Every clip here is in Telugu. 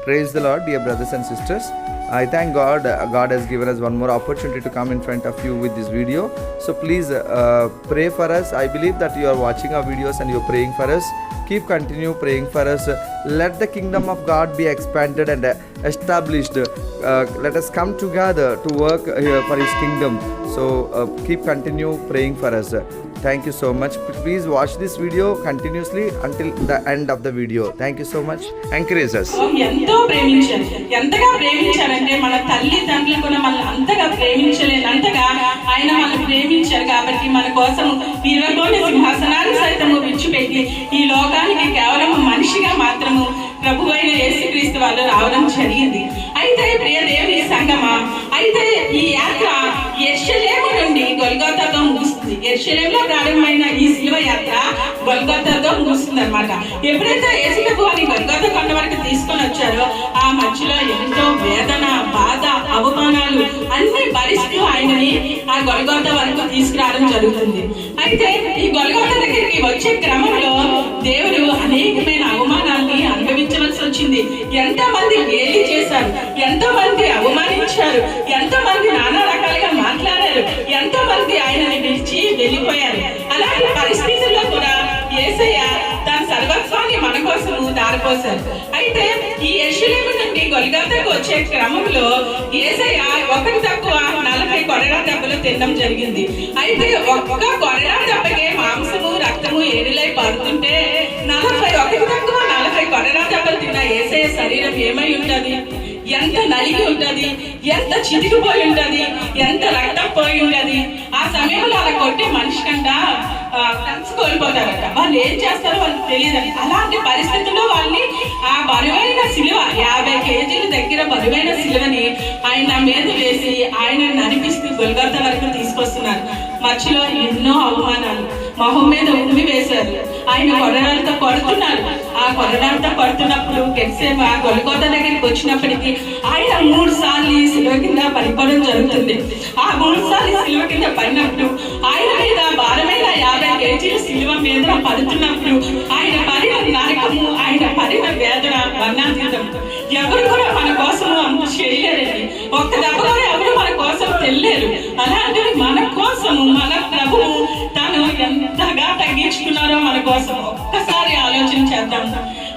Praise the Lord, dear brothers and sisters. I thank God. God has given us one more opportunity to come in front of you with this video. So please pray for us. I believe that you are watching our videos and you are praying for us. Continue praying for us. Let the kingdom of God be expanded and established. Let us come together to work for His kingdom. So continue praying for us. Thank you so much. Please watch this video continuously until the end of the video. Thank you so much. Encourage us. ఎంతో ప్రేమించారు. ఎంతగా ప్రేమించారంటే మన తల్లిదండ్రులు కూడా మనల్ని అంతగా ప్రేమించలేనంతగా ఆయన మనల్ని ప్రేమించారు. కాబట్టి మన కోసం 20 సింహాసనాలు సైతము విడిచిపెట్టి ఈ లోకానికి కేవలం మనిషిగా మాత్రము ప్రభు అయిన యేసుక్రీస్తు వాళ్ళు రావడం జరిగింది. అయితే ప్రియ దేవుని సంగమా, అయితే ఈ యాత్ర యెరూషలేము నుండి గొల్గొతాతో ముగుస్తుంది. యెరూషలేములో ప్రారంభమైన ఈ శిలువ యాత్ర గొల్గొతాతో ముగుస్తుంది అన్నమాట. ఎప్పుడైతే యేసు ప్రభువుని గొల్గొతా కొండ వరకు తీసుకొని వచ్చారో ఆ మధ్యలో ఎంతో వేదన, బాధ, అవమానాలు అన్ని భరిస్తూ ఆయనని ఆ గొల్గొతా వరకు తీసుకురావడం జరుగుతుంది. అయితే ఈ గొల్గొతా దగ్గరికి వచ్చే క్రమంలో దేవుడు అనేకమైన అవమానాన్ని అనుభవించవలసి వచ్చింది. ఎంతో మంది గేలి చేశారు, ఎంతో మంది అవమానించారు, ఎంతో మంది నానా రకాలుగా మాట్లాడారు, ఎంతో మంది ఆయనని విడిచి వెళ్ళిపోయారు. అలాంటి పరిస్థితుల్లో కూడా యేసయ్య తన సర్వస్వాన్ని మన కోసము దారిపోశారు. అయితే ఈ యెరూషలేము నుండి గొల్గొతాకు వచ్చే క్రమంలో యేసయ్య ఒకటి తక్కువ 40 కొరడా దెబ్బలు తినడం జరిగింది. అయితే ఒక్క కొరడా దెబ్బకే మాంసము, రక్తము ఏరులై పారుతుంటే 41 తక్కువ 40 కొరడా దెబ్బలు తిన్న యేసయ్య శరీరం ఏమై ఉంటది? ఎంత నలిగి ఉంటది, ఎంత చితికిపోయి ఉంటది, ఎంత రక్తం పోయి ఉంటది. ఆ సమయంలో అలా కొట్టే మనిషి కంట కోల్పోతారట. వాళ్ళు ఏం చేస్తారో వాళ్ళకి తెలియదు. అలాంటి పరిస్థితుల్లో వాళ్ళని ఆ బరువైన సిలువ 50 కేజీల దగ్గర బరువైన సిలువని ఆయన మీద వేసి ఆయన నడిపిస్తూ గొల్గొతా వరకు తీసుకొస్తున్నారు. మధ్యలో ఎన్నో అవమానాలు మొహం మీద ఉమ్మి వేశారు. ఆయన కొరడాలతో కొడుతున్నారు. ఆ కొరడాలతో కొడుతున్నప్పుడు గెట్సేపు ఆ గొల్గొతా దగ్గరికి వచ్చినప్పటికీ ఆయన 3 సార్లు సిలువ కింద పడిపోవడం జరుగుతుంది. ఆ 3 సార్లు సిలువ కింద పడినప్పుడు ఆయన మీద భారమైన 50 కేజీల సిలువ మీద పడుతున్నప్పుడు ఆయన పడిన నరకము, ఆయన పడిన వేదన వర్ణాతీతం. ఎవరు కూడా మన కోసం అంత చేయలేరండి. ఒక్క దెబ్బ కూడా ఎవరు మన కోసం తెలియలేరు. అలాంటివి మన కోసము మన ప్రభువు తాను ఎంతగా తగ్గించుకున్నారో మన కోసం ఒక్కసారి ఆలోచన చేద్దాం.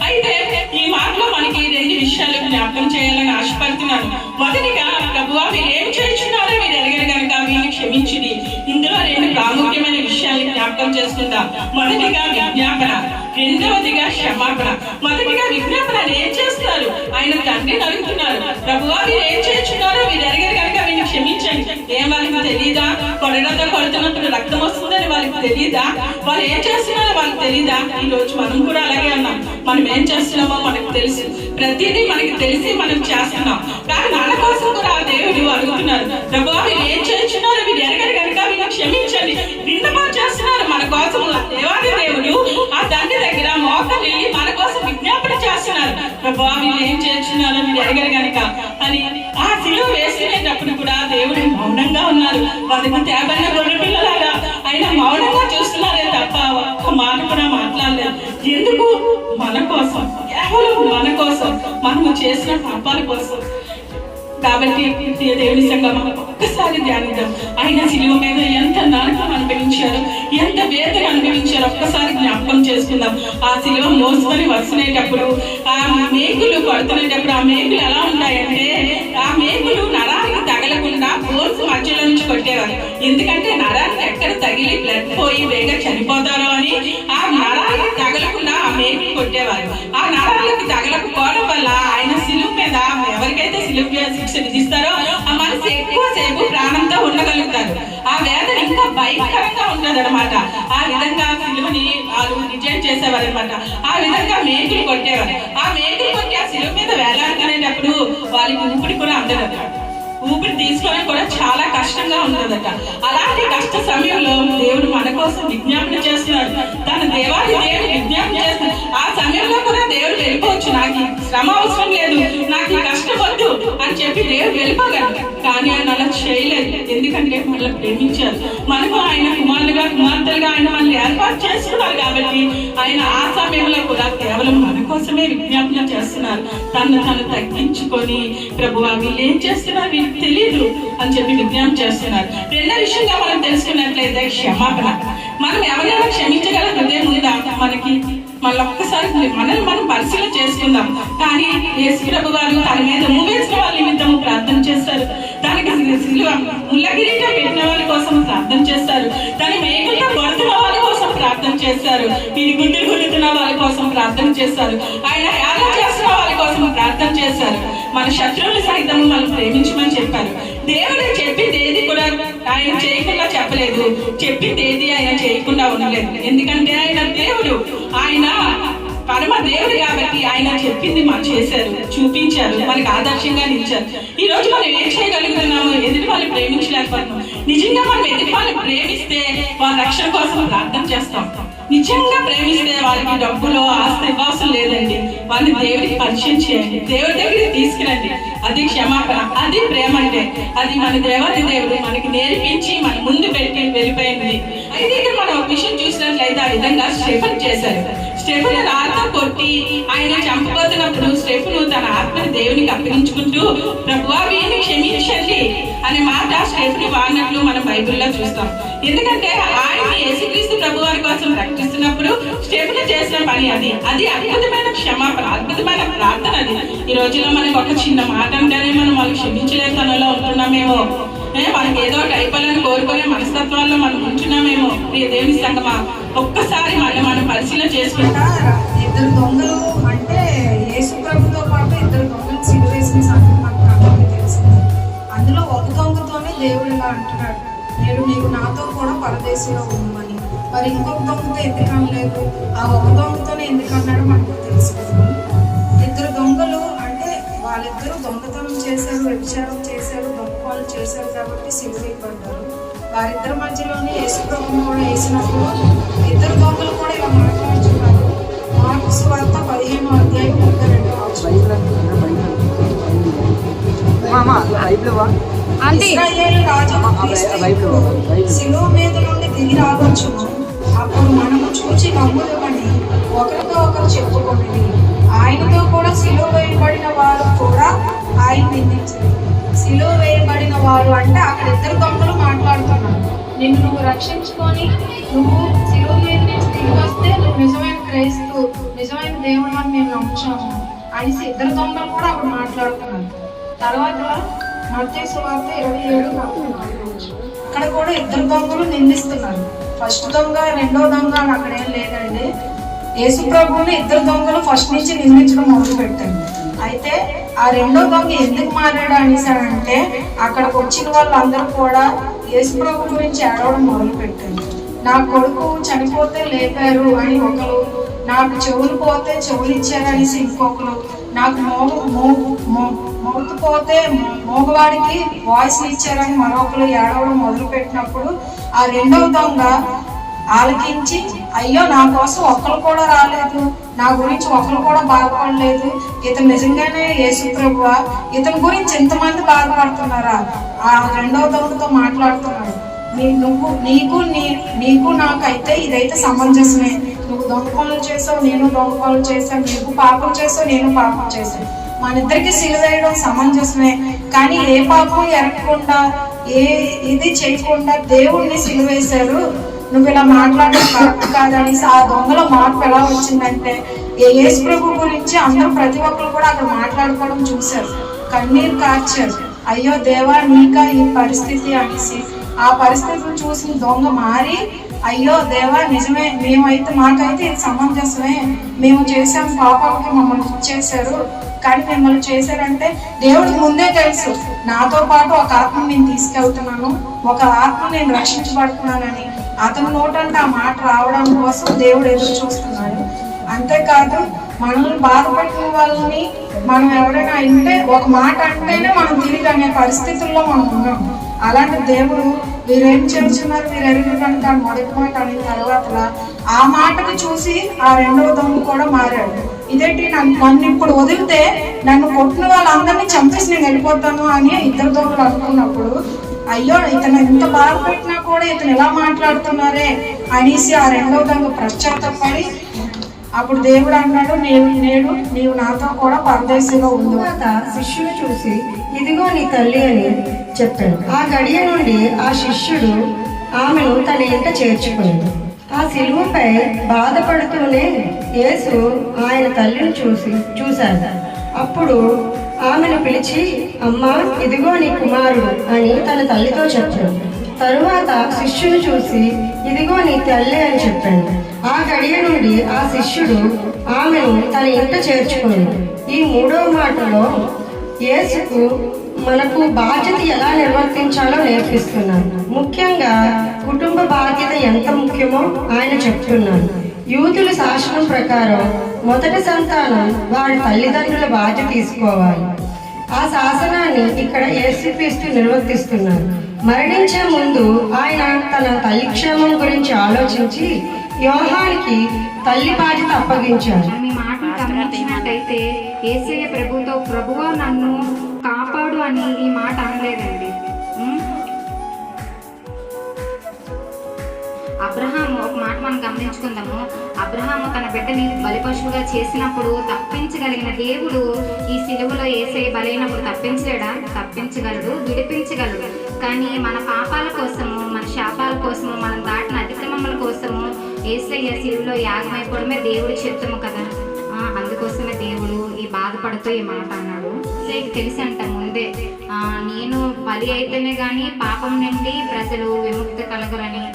అయితే ఈ మాటలో మనకి 2 విషయాలు జ్ఞాపకం చేయాలని ఆశపడుతున్నాను. మొదటిగా ప్రభువా మీరు ఏం చేస్తున్నారో మీరు ఎరగరు కనుక మీరు క్షమించుడి. ఇందులో 2 ప్రాముఖ్యమైన విషయాలు జ్ఞాపకం చేసుకుందాం. మొదటిగా విజ్ఞాపన, రెండవదిగా క్షమాపణ. మొదటిగా విజ్ఞాపన ఏం చేస్తున్నారు? ఆయన తండ్రిని అడుగుతున్నారు, ప్రభువా మీరు ఏం చేస్తున్నారో మీరు ఎరగరు కనుక మీరు క్షమించండి. ఏం వాళ్ళకి తెలియదా? కొరడాతో కొడుతున్నప్పుడు రక్తం వస్తుందని వాళ్ళకి తెలియదా? వాళ్ళు ఏం చేస్తున్నారో వాళ్ళకి తెలియదా? ఈ రోజు మనం కూడా అలాగే ఉన్నాం. మనం ఏం చేస్తున్నామో మనకు తెలుసు, ప్రతిదీ మనకి తెలిసి మనం చేస్తున్నాం. కానీ మన కోసం కూడా దేవుడు అడుగుతున్నారు, ప్రభువా మీరు ఏం చేస్తున్నారో మీరు ఎరగరు కనుక మీరు క్షమించండి. విన్నపం చేస్తున్నారు మన కోసం. దేవాది దేవుడు ఆ తండ్రి దగ్గర మోకలి మన కోసం విజ్ఞాపన చేస్తున్నారు, ప్రభువా మీరు ఏం చేస్తున్నారో మీరు ఎరగరు కనుక అని. ఆ శిలువ వేసుకునేటప్పుడు కూడా దేవుడు మౌనంగా ఉన్నారు. వాళ్ళకి తేబడిన గొర్రె పిల్లలాగా ఆయన మౌనంగా చూస్తున్నారే తప్ప ఒక్క మాట కూడా మాట్లాడలేదు. ఎందుకు? మన కోసం, కేవలం మన కోసం, మనము చేసిన పాపాల కోసం. కాబట్టి దేవుని సంగమా ఒక్కసారి ధ్యానిద్దాం. ఆయన శిలువ మీద ఎంత నరకం అనుభవించారు, ఎంత వేదన అనుభవించారు ఒక్కసారి జ్ఞాపకం చేసుకుందాం. ఆ శిలువ మోసుకొని వస్తునేటప్పుడు ఆ మేకులు పడుతునేటప్పుడు ఆ మేకులు ఎలా ఉంటాయంటే ఆ మేకులు నరానికి తగలకుండా బోన్స్ మధ్యలో నుంచి కొట్టేవారు. ఎందుకంటే నరానికి ఎక్కడ తగిలి బ్లడ్ పోయి వేగంగా చనిపోతారో అని ఆ నరానికి తగలకుండా ఆ మేకులు కొట్టేవారు. ఆ నరాలకి తగలకపోవడం వల్ల ఆయన శిలువ మీద ఎవరికైతే శిలువ శిక్ష విధిస్తారో ఆ మనసు ఎక్కువసేపు ప్రాణంతో ఉండగలుగుతారు. ఆ వేదన ఇంకా భయంకరంగా ఉంటది అనమాట. ఆ విధంగా శిలువని వాళ్ళు డిజైన్ చేసేవారు అనమాట. ఆ విధంగా మేకులు కొట్టేవారు. ఆ మేకులు కొట్టి ఆ శిలువ మీద వేలాడుకునేటప్పుడు వాళ్ళకి ఊపిరి కూడా అందదు. ఊపిరి తీసుకోవడం కూడా చాలా కష్టంగా ఉంటుందట. అలాంటి కష్ట సమయంలో దేవుడు మన కోసం విజ్ఞాపన చేస్తున్నాడు. తన దేవాది దేవుడు విజ్ఞాపన చేస్తున్నాడు. ఆ సమయంలో కూడా దేవుడు వెళ్ళిపోవచ్చు, నాకు శ్రమ అవసరం లేదు, నాకు కష్టం వద్దు అని చెప్పి దేవుడు వెళ్ళిపోగలడు. కానీ ఆయన అలా చేయలేదు. ఎందుకంటే మనల్ని ప్రేమించారు. మనకు ఆయన కుమార్తెలుగా ఆయన మనల్ని ఏర్పాటు చేసుకున్నారు కాబట్టి ఆయన ఆ సమయంలో కూడా కేవలం మన కోసమే విజ్ఞాపన చేస్తున్నారు. తను తగ్గించుకొని ప్రభువా వీళ్ళు ఏం చేస్తున్నారు వీళ్ళకి తెలియదు అని చెప్పి విజ్ఞాపన చేస్తున్నారు. రెండో విషయంగా మనం తెలుసుకున్నట్లయితే క్షమాపణ. మనం ఎవరైనా క్షమించగల హృదయం ఉందా మనకి? ఒక్కసారి మనల్ని మనం పరిశీలన చేసుకుందాం. కానీ యేసు ప్రభు వారు తన మీద మూవేసిన వాళ్ళ నిమిత్తము ప్రార్థన చేస్తారు. దానికి ముళ్ళ కిరీటం పెట్టిన వాళ్ళ కోసం ప్రార్థన చేస్తారు. దాని మేకులతో కొడుతున్న వాళ్ళ కోసం ప్రార్థన చేస్తారు. వీరి గుండెలు గుర్తున్న వాళ్ళ కోసం ప్రార్థన చేస్తారు. ఆయన యాగం చేస్తున్న వాళ్ళ కోసం ప్రార్థన చేస్తారు. మన శత్రువులు సైతం మనం ప్రేమించమని చెప్పారు. దేవుడు చెప్పింది ఏది కూడా ఆయన చేయకుండా చెప్పలేదు. చెప్పింది ఏది ఆయన చేయకుండా ఉండలేదు. ఎందుకంటే ఆయన దేవుడు, ఆయన పరమ దేవుడు కాబట్టి ఆయన చెప్పింది మనం చేశారు, చూపించారు, మనకి ఆదర్శంగా నిలిచారు. ఈ రోజు మనం ఏం చేయగలుగుతున్నాము? ఎదుటి వాళ్ళని ప్రేమించలేకపోతున్నాం. నిజంగా మనం ఎదుటి వాళ్ళని ప్రేమిస్తే వాళ్ళ రక్షణ కోసం ప్రార్థన చేస్తాం. నిజంగా ప్రేమిస్తే వాళ్ళకి డబ్బులో ఆస్తి ఇవ్వాల్సిన లేదండి. వాళ్ళని దేవుడికి పరిచయం చేయండి, దేవుడి దగ్గరికి తీసుకురండి. అది క్షమాపణ, అది ప్రేమ. అంటే అది మన దేవాది దేవుడు మనకి నేర్పించి మన ముందు పెట్టి వెళ్ళిపోయింది. అయితే ఇక్కడ మనం ఒక విషయం చూసినట్లయితే ఆ విధంగా స్టెఫెన్ చేశారు. స్టెఫెన్ రాళ్ళతో కొట్టి ఆయన చంపబోతున్నప్పుడు స్టెఫెన్ తన ఆత్మని దేవునికి అప్పగించుకుంటూ ప్రభువా వీరిని క్షమించండి అనే మాట స్టెఫెన్ వాడినట్లు మనం బైబిల్లో చూస్తాం. ఎందుకంటే ఆయన యేసుక్రీస్తు ప్రభు వారి కోసం ప్రకటిస్తున్నప్పుడు స్టెఫెన్ చేసిన పని అది అద్భుతమైన క్షమాపణ, అద్భుతమైన ప్రార్థన. అది ఈ రోజుల్లో మనకు ఒక చిన్న మాట అంటేనే మనం వాళ్ళు క్షమించలేని తనలో ఉంటున్నామేమో, మనకి ఏదో ఒకటి అయిపోవాలని కోరుకునే మనస్తత్వాల్లో మనం ఉంటున్నామేమో. ప్రియ దేవుని సంగమా, ఒక్కసారి మనం పరిశీలన చేసుకుంటా. ఇద్దరు దొంగలు అంటే యేసు ప్రభుతో పాటు ఇద్దరు దొంగలు సిలువ వేసిన సంగతి మనకు అందరికీ తెలిసింది. అందులో ఒక దొంగతోనే దేవుడు ఇలా అంటున్నాడు, నేను నీకు నాతో కూడా పరదేశంలో ఉండమని. మరి ఇంకొక దొంగతో ఎందుకు అనలేదు? ఆ ఒక దొంగతోనే ఎందుకు అన్నాడో మనకు తెలుసుకుంది. ఇద్దరు దొంగలు అంటే వాళ్ళిద్దరూ దొంగతనం చేశారు, వ్యభిచారం చేశారు, దొంగపాలు చేశారు కాబట్టి సిలువ వేయబడ్డారు. వారిద్దరి మధ్యలోనే యేసు ప్రభువును కూడా వేసినప్పుడు ఇద్దరు దొంగలు కూడా ఇలా మాట్లాడుతున్నారు. మార్కు సువార్త 15వ ఇశ్రాయేలు రాజు శిలువ మీద నుండి దిగి రావచ్చును. అప్పుడు మనము చూచి నమ్ముదామని ఒకరితో ఒకరు చెప్పుకొని ఆయనతో కూడా శిలువ వేయబడిన వారు కూడా ఆయన నిందించారు. శిలువ వేయబడిన వారు అంటే అక్కడ ఇద్దరు దొంగలు మాట్లాడుతున్నారు. నువ్వు రక్షించుకొని నువ్వు శిలువ మీద నుంచి దిగి వస్తే నువ్వు నిజమైన క్రైస్తవు, నిజమైన దేవుడు అని మేము నమ్ముచాము అని ఇద్దరు దొంగలు కూడా అప్పుడు మాట్లాడుతున్నారు. తర్వాత మత్తయి సువార్త 27:44 అక్కడ కూడా ఇద్దరు దొంగలు నిందిస్తున్నారు. ఫస్ట్ దొంగ రెండో దొంగ అని అక్కడ ఏం లేదండి. యేసు ప్రభువుని ఇద్దరు దొంగలు ఫస్ట్ నుంచి నిందించడం మొదలు పెట్టండి. అయితే ఆ రెండో దొంగ ఎందుకు మారాడు అనేసాడంటే అక్కడికి వచ్చిన వాళ్ళందరూ కూడా యేసు ప్రభు గురించి ఏడవడం మొదలు పెట్టారు. నా కొడుకు చనిపోతే లేపారు అని ఒకరు, నాకు చెవులు పోతే చెవులు ఇచ్చారనేసి ఇంకొకరు, నాకు మౌత్ పోతే మోగవాడికి వాయిస్ ఇచ్చారని మరొకరు ఏడవడం మొదలు పెట్టినప్పుడు ఆ రెండవ దొంగ ఆలకించి, అయ్యో నా కోసం ఒక్కరు కూడా రాలేదు, నా గురించి ఒకరు కూడా బాధపడలేదు, ఇతను నిజంగానే యేసు ప్రభువా, ఇతని గురించి ఎంతమంది బాధపడుతున్నారా? ఆ రెండవ దొంగతో మాట్లాడుతున్నాడు. నీకు నాకైతే ఇదైతే సమంజసమే. నువ్వు దొంగ పనులు చేసావు, నేను దొంగ పనులు చేశాను, నువ్వు పాపం చేసావు, నేను పాపం చేశాను, మన ఇద్దరికి సిలువ వేయడం సమంజసమే. కానీ ఏ పాపం ఎరగకుండా ఏ ఇది చేయకుండా దేవుణ్ణి సిలువ వేశారు, నువ్వు ఇలా మాట్లాడడం కరెక్ట్ కాదనేసి ఆ దొంగల మార్పు ఎలా వచ్చిందంటే యేసు ప్రభు గురించి అందరూ ప్రతి ఒక్కరు కూడా అక్కడ మాట్లాడుకోవడం చూశారు, కన్నీరు కార్చారు. అయ్యో దేవా నీకా ఈ పరిస్థితి అనేసి ఆ పరిస్థితిని చూసిన దొంగ మారి, అయ్యో దేవా నిజమే, మాకైతే ఇది సమంజసమే, మేము చేసాం, పాపానికి మమ్మల్ని ఇచ్చేశారు, కానీ మిమ్మల్ని చేశారంటే దేవుడికి ముందే తెలుసు నాతో పాటు ఒక ఆత్మ నేను తీసుకెళ్తున్నాను, ఒక ఆత్మ నేను రక్షించబడుతున్నానని. అతని నోటంటే ఆ మాట రావడం కోసం దేవుడు ఎదురు చూస్తున్నాడు. అంతేకాదు మనల్ని బాధపడిన వాళ్ళని మనం ఎవరైనా అంటే ఒక మాట అంటేనే మనం తిరిగి అనే పరిస్థితుల్లో మనం ఉన్నాం. అలాంటి దేవుడు వీరేం చేస్తున్నారు మీరు ఎరుగుడానికి ఆ మొదటి మాట అనే తర్వాత ఆ మాటకు చూసి ఆ రెండవ దొంగ కూడా మారాడు. ఇదేంటి నన్ను ఇప్పుడు వదిలితే నన్ను కొట్టిన వాళ్ళందరినీ చంపేసి నేను వెళ్ళిపోతాను అని ఇద్దరు దొంగలు అనుకున్నప్పుడు అయ్యో ఇతను ఎంత బాధ పెట్టినా కూడా ఇతను ఎలా మాట్లాడుతున్నారే అనేసి ఆ రెండవ దొంగ పశ్చాత్తపడి అప్పుడు దేవుడు అన్నాడు, నీవు నాతో కూడా పరదేశంలో ఉంది. శిష్యుడు చూసి ఇదిగో నీ తల్లి అని చెప్పాడు. ఆ గడియ నుండి ఆ శిష్యుడు ఆమెను తన ఇంట చేర్చుకున్నాడు. ఆ శిలువపై బాధపడుతూనే యేసు ఆయన తల్లిని చూశాడు. అప్పుడు ఆమెను పిలిచి, అమ్మా ఇదిగో నీ కుమారుడు అని తన తల్లితో చెప్పాడు. తరువాత శిష్యుని చూసి ఇదిగో నీ తల్లి అని చెప్పాడు. ఆ గడియ నుండి ఆ శిష్యుడు ఆమెను తన ఇంట చేర్చుకున్నాడు. ఈ మూడవ మాటలో యేసుకు మనకు బాధ్యత ఎలా నిర్వర్తించాలో నేర్పిస్తున్నాను. ముఖ్యంగా కుటుంబ బాధ్యత ఎంత ముఖ్యమో ఆయన చెప్తున్నాను. యూదుల శాసనం ప్రకారం మొదటి సంతానం వారి తల్లిదండ్రుల బాధ్యత తీసుకోవాలి. ఆ శాసనాన్ని ఇక్కడ యేసుక్రీస్తు నిర్వర్తిస్తున్నారు. మరణించే ముందు ఆయన తన తల్లి క్షేమం గురించి ఆలోచించి యోహానికి తల్లి బాధ్యత అప్పగించారు. మీ మాటలు గమనించినట్టయితే యేసయ్య ప్రభువా నన్ను కాపాడు అని ఈ మాట అనలేదండి. అబ్రహాము, ఒక మాట మనం గమనించుకుందాము. అబ్రహాము తన బిడ్డని బలిపశువుగా చేసినప్పుడు తప్పించగలిగిన దేవుడు ఈ సిలువలో యేసయ్య బలైనప్పుడు తప్పించలేడా? తప్పించగలడు, విడిపించగలడు. కానీ మన పాపాల కోసము, మన శాపాల కోసము, మనం దాటిన అతిక్రమముల కోసము యేసయ్య సిలువలో యాగమైపోవడమే దేవుడి చిత్తము కదా. అందుకోసమే దేవుడు ఈ బాధపడుతూ ఈ మాట అన్నాడు. తెలిసి అంట ముందే, నేను బలి అయితేనే కానీ పాపం నుండి ప్రజలు విముక్తి కలగరని,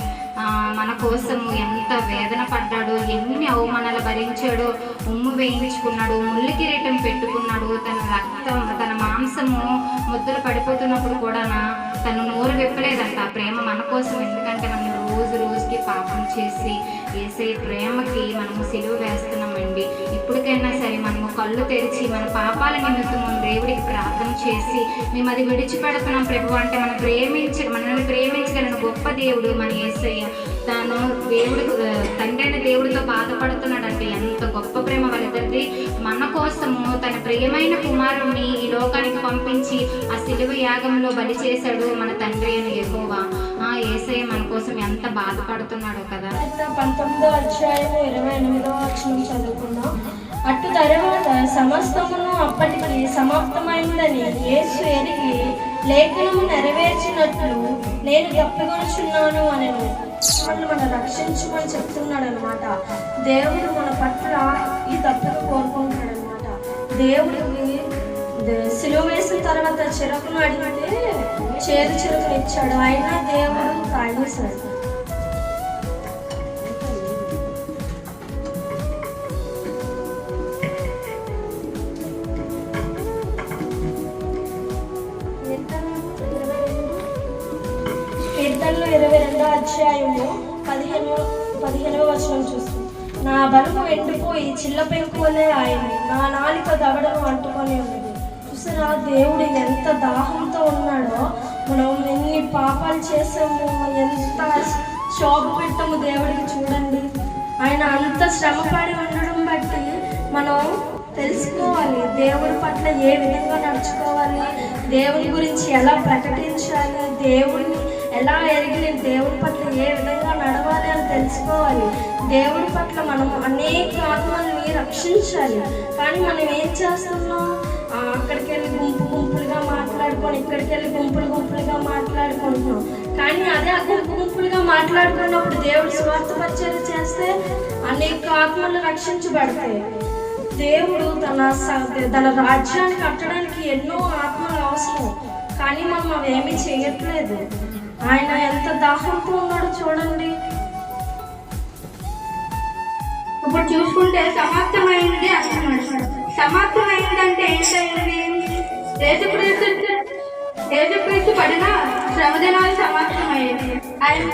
మన కోసము ఎంత వేదన పడ్డాడో, ఎన్ని అవమానాలు భరించాడో, ఉమ్ము వేయించుకున్నాడు, ముళ్ళు కిరీటం పెట్టుకున్నాడు, తన రక్తం తన మాంసము ముద్దలు పడిపోతున్నప్పుడు కూడా తను నోరు విప్పలేదంట. ప్రేమ మన కోసం. ఎందుకంటే మనం రోజు రోజుకి పాపం చేసి యేసయ్య ప్రేమకి మనము సిలువ వేస్తున్నామండి. ఇప్పటికైనా సరే మనము కళ్ళు తెరిచి మన పాపాల నిమిత్తం దేవుడికి ప్రార్థన చేసి మేము అది విడిచిపెడుతున్నాం ప్రభు అంటే మనల్ని ప్రేమించగలిగిన గొప్ప దేవుడు మన యేసయ్య. తాను తండ్రి అయిన దేవుడితో బాధపడుతున్నాడంటే ఎంత గొప్ప ప్రేమ వాళ్ళిద్దరిది. మన కోసము తన ప్రియమైన కుమారుణ్ణి ఈ లోకానికి పంపించి ఆ సిలువ యాగంలో బలి చేశాడు మన తండ్రి అయిన యెహోవా. యేసయ్య మన కోసం ఎంత బాధపడుతున్నాడో కదా. 19వ అధ్యాయం 28వ వచనం చదువుకున్నాం. అటు తరువాత సమస్తమును అప్పటికి సమాప్తమైందని యేసు ఎరిగి లేఖనము నెరవేర్చినట్లు నేను తప్పికొనుచున్నాను అనెను. వాళ్ళు మనం రక్షించమని చెప్తున్నాడు అనమాట. దేవుడు మన పట్ల ఈ తప్పును కోరుకుంటున్నాడు అనమాట. దేవుడికి సిలువ వేసిన తర్వాత చిరకును అడిగితే చేదు చిరకును ఇచ్చాడు. అయినా దేవుడు తాగేశాడు. కీర్తనలు 22వ అధ్యాయము 15వ వచనం చూస్తాం. నా బలుపు ఎండిపోయి చిల్ల పెంకులే ఆయన్ని, నా నాలిక దవడను అంటుకొని ఉన్నది. చూసారా దేవుడు ఎంత దాహంతో ఉన్నాడో. మనం ఎన్ని పాపాలు చేసాము, ఎంత శోభ పెట్టాము దేవుడికి చూడండి. ఆయన అంత శ్రమపడి ఉండడం బట్టి మనం తెలుసుకోవాలి దేవుడి పట్ల ఏ విధంగా నడుచుకోవాలి, దేవుని గురించి ఎలా ప్రకటించాలి, దేవుడిని ఎలా ఎరిగి దేవుడి పట్ల ఏ విధంగా నడవాలి అని తెలుసుకోవాలి. దేవుడి పట్ల మనం అనేక ఆత్మల్ని రక్షించాలి. కానీ మనం ఏం చేస్తున్నాం? అక్కడికి వెళ్ళి గుంపులుగా మాట్లాడుకొని, ఇక్కడికి వెళ్ళి గుంపులుగా మాట్లాడుకుంటున్నాం. కానీ అదే ఆ గుంపులుగా మాట్లాడుకున్నప్పుడు దేవుడు స్వార్థ పరిచర్య చేస్తే అనేక ఆత్మలు రక్షించబడతాయి. దేవుడు తన రాజ్యాన్ని కట్టడానికి ఎన్నో ఆత్మలు అవసరం. కానీ మనం అవేమీ చేయట్లేదు. ఆయన ఎంత దాహంతో ఉన్నాడో చూడండి. ఇప్పుడు చూసుకుంటే సమాప్తమైనది అంటున్నాడు. సమాప్తమైనది అంటే ఏంటండి? యేసుక్రీస్తు పడిన శ్రమ దినాలు సమాప్తమయ్యేది. ఆయన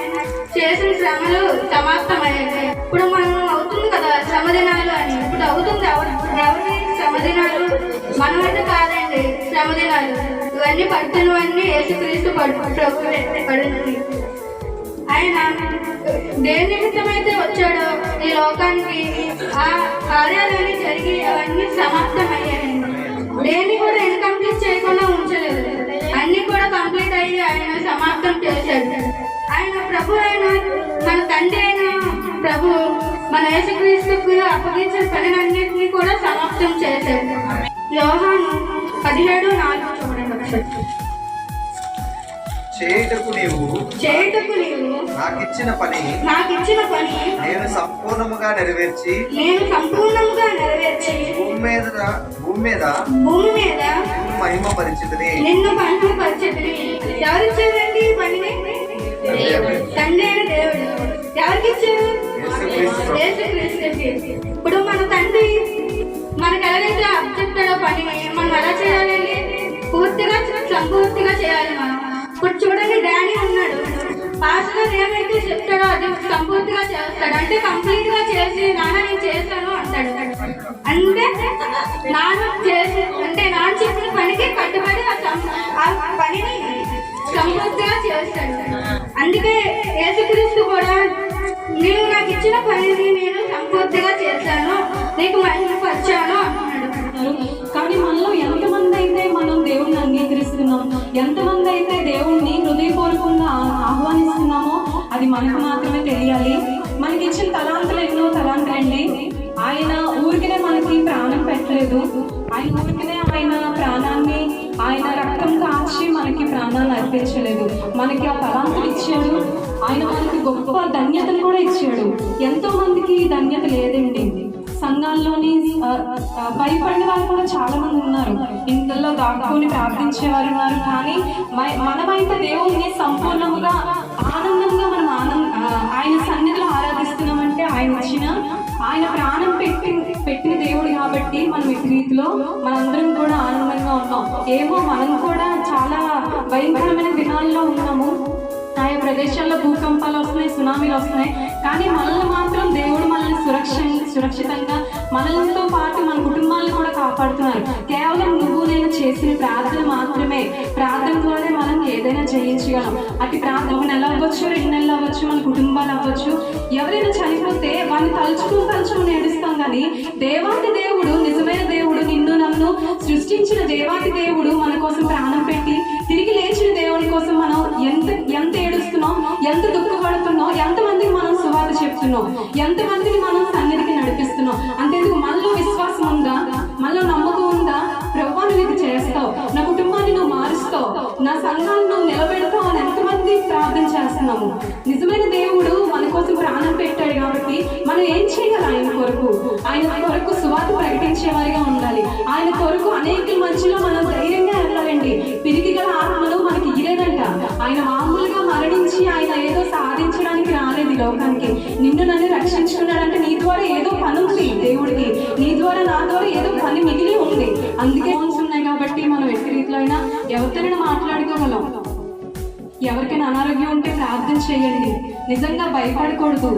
చేసిన శ్రమలు సమాప్తమయ్యేది. ఇప్పుడు మనం అవుతుంది కదా శ్రమ దినాలు అని. ఇప్పుడు అవుతుంది ఎవరి శ్రమ దినాలు? మనమైతే కాదండి శ్రమ దినాలు. ఇవన్నీ పడుతున్నవన్నీ యేసుక్రీస్తు పడుతుంది. ఆయన దేని నిమిత్తమైతే వచ్చాడో ఈ లోకానికి ఆ కార్యాలన్నీ జరిగి అవన్నీ సమాప్తమయ్యాయండి. దేన్ని కూడా ఇన్కంప్లీట్ చేయకుండా ఉంచలేదు. అన్ని కూడా కంప్లీట్ అయ్యి ఆయన సమాప్తం చేశాడు. ఆయన ప్రభు అయిన మన తండ్రి అయిన ప్రభు మన యేసుక్రీస్తుకు అప్పగించిన పనులన్నింటినీ కూడా సమాప్తం చేశాడు. యోహాను 17:4 చూడండి ఒకసారి. చేయుటకు నీవు నాకు ఇచ్చిన పని నేను సంపూర్ణముగా నెరవేర్చి భూమి మీద మహిమపరిచితిని. నిన్ను మహిమపరిచితిని. ఎవరిచ్చారండి ఈ పనిని? తండ్రి అయిన దేవుడు. ఎవరికి ఇచ్చారు? యేసుక్రీస్తుకి. ఇప్పుడు మన తండ్రి మనకు ఎలాగైతే అప్పచెప్తాడో పనిని మనం ఎలా చేయాలండి? పూర్తిగా సంపూర్తిగా చేయాలి మనం. ఇప్పుడు చూడండి, డాడీ ఉన్నాడు. పాస్టర్ ఏమైతే చెప్తాడో అది సంపూర్తిగా చేస్తాడు. అంటే కంప్లీట్ గా చేసి నాన్న నేను చేస్తాను అంటాడు. అంటే నాన్న చేసి అంటే నాన్న చెప్పిన పనికి కట్టుబడి ఆ పనిని సంపూర్తిగా చేస్తాడు. అందుకే యేసుక్రీస్తు కూడా నీవు నాకు ఇచ్చిన పనిని నేను సంపూర్తిగా చేశాను, నీకు మహిమపరిచాను అంటున్నాడు. కానీ మనలో ఎంతమంది అయితే మనం దేవుణ్ణి అంగీకరిస్తున్నాం, ఎంతమంది అయితే దేవుణ్ణి హృదయపూర్వకంగా ఆహ్వానిస్తున్నామో అది మనకు మాత్రమే తెలియాలి. మనకి ఇచ్చిన తలాంతులు ఎన్నో తలాంతులండి. ఆయన ఊరికనే మనకి ప్రాణం పెట్టలేదు. ఆయన ఊరికనే ఆయన ప్రాణాన్ని ఆయన రక్తం కాచి మనకి ప్రాణాన్ని అర్పించలేదు. మనకి ఆ తలాంతులు ఇచ్చాడు. ఆయన మనకి గొప్ప ధన్యతను కూడా ఇచ్చాడు. ఎంతో మందికి ధన్యత లేదండి. సంఘాల్లోని భయపడిన వాళ్ళు కూడా చాలా మంది ఉన్నారు. ఇంట్లో దాక్కుని ప్రార్థించే వారు ఉన్నారు. కానీ మనమైతే దేవుణ్ణి సంపూర్ణంగా ఆనందంగా మనం ఆయన సన్నిధిలో ఆరాధిస్తున్నామంటే ఆయన ప్రాణం పెట్టిన దేవుడు కాబట్టి మనం ఈ రీతిలో మనందరం కూడా ఆనందంగా ఉన్నాం. ఏమో మనం కూడా చాలా భయంకరమైన దినాల్లో ఉన్నాము. ఆయా ప్రదేశాల్లో భూకంపాలు వస్తున్నాయి, సునామీలు వస్తున్నాయి. కానీ మనల్ని మాత్రం దేవుడు మనల్ని సురక్షితంగా మనలతో పాటు మన కుటుంబాలను కూడా కాపాడుతున్నారు. కేవలం నువ్వు నేను చేసిన ప్రార్థన మాత్రమే. ప్రార్థన ద్వారా మనం ఏదైనా జయించగలం. అటు ప్రార్థన 1 నెల అవ్వచ్చు, 2 నెలలు అవ్వచ్చు, మన కుటుంబాలు అవ్వచ్చు. ఎవరైనా చనిపోతే వాళ్ళని తలుచుకుని ఏడుస్తాం. కానీ దేవాతి దేవుడు, నిజమైన దేవుడు, నిన్ను నన్ను సృష్టించిన దేవాతి దేవుడు మన కోసం ప్రాణం పెట్టి తిరిగి లేచిన దేవుడి కోసం మనం ఎంత ఏడుస్తున్నాం, ఎంత దుఃఖపడుతున్నాం, ఎంతమందికి మనం సువార్త చెప్తున్నాం, ఎంతమందిని మనం సన్నిధికి నడిపిస్తున్నాం. అంతేందుకు మనలో విశ్వాసం ఉందా, మనలో నమ్మకం ఉందా? ప్రభువా నువ్వు ఇది చేస్తావు, నా కుటుంబాన్ని నువ్వు మారుస్తావు, నా సంఘాన్ని నువ్వు నిలబెడతావు అని ఎంతమంది ప్రార్థన చేస్తున్నాము. నిజమైన దేవుడు మన కోసం ప్రాణం పెట్టాడు కాబట్టి మనం ఏం చేయాలి? ఆయన కొరకు సువార్త ప్రకటించేవారిగా ఉండాలి. ఆయన కొరకు అనేక మధ్యలో మనం ధైర్యంగా వెళ్ళాలండి. పిరికి గల ఆత్మలు మనకి ఇలేదంట. ఆయన మామూలుగా మరణించి ఆయన ఏదో సాధించడానికి రాలేదు ఈ లోకానికి. నిన్ను నన్ను రక్షించుకున్నాడంటే నీ ద్వారా ఏదో పని ఉంది దేవుడికి, నీ ద్వారా నా ద్వారా ఏదో పని మిగిలి ఉంది. అందుకే ఫోన్స్ ఉన్నాయి కాబట్టి మనం ఎట్టి రీతిలో అయినా ఎవరితోనైనా మాట్లాడుకోగలం. ఎవరికైనా అనారోగ్యం ఉంటే ప్రార్థన చేయండి. నిజంగా భయపడకూడదు.